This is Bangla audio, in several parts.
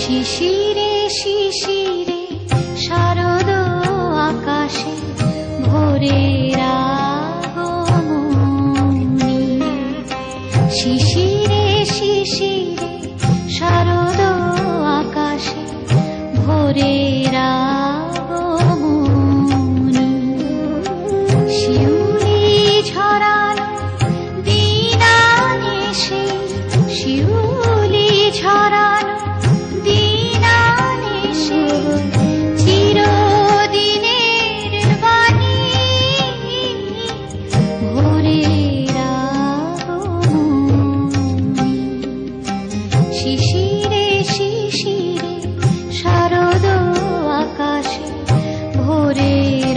শিশিরে শিশিরে শারদ আকাশে ভোরের আগমনী। শিশিরে শিশিরে শারদ আকাশে ভোরের আগমনী। শিউলি ঝরানো দিন আনেছে, শিউলি ঝরানো দিন আনেছে, চিরদিনের বাণী ভোরের আগমনী। শিশিরে শিশিরে শারদ আকাশে ভোরের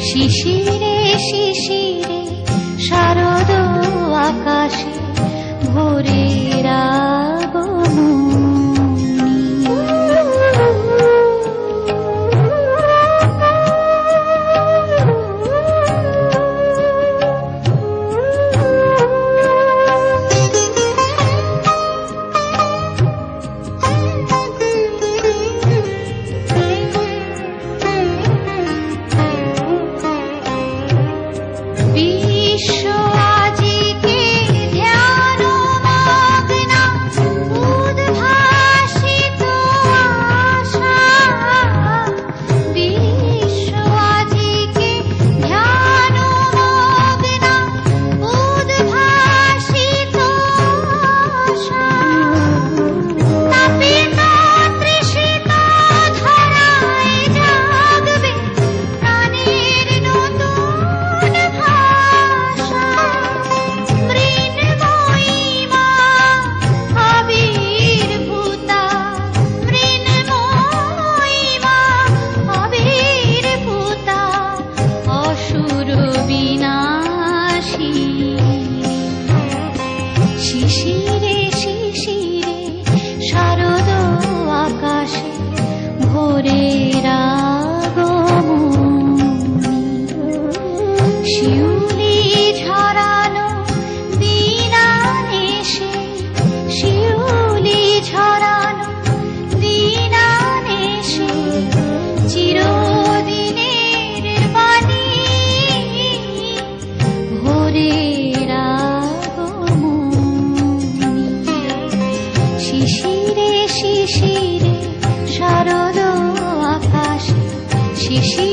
শিশিরে শিশিরে শারদ আকাশে ভোরের শিশিরে শিশিরে শারদ আকাশে ভোরের আগমনী। শিউলি ঝরানো দিন আনেছে, শিউলি ঝরানো দিন আনেছে, চিরদিনের বাণী ভোরের শিশিরে শিশিরে শারদ আকাশে শিশিরে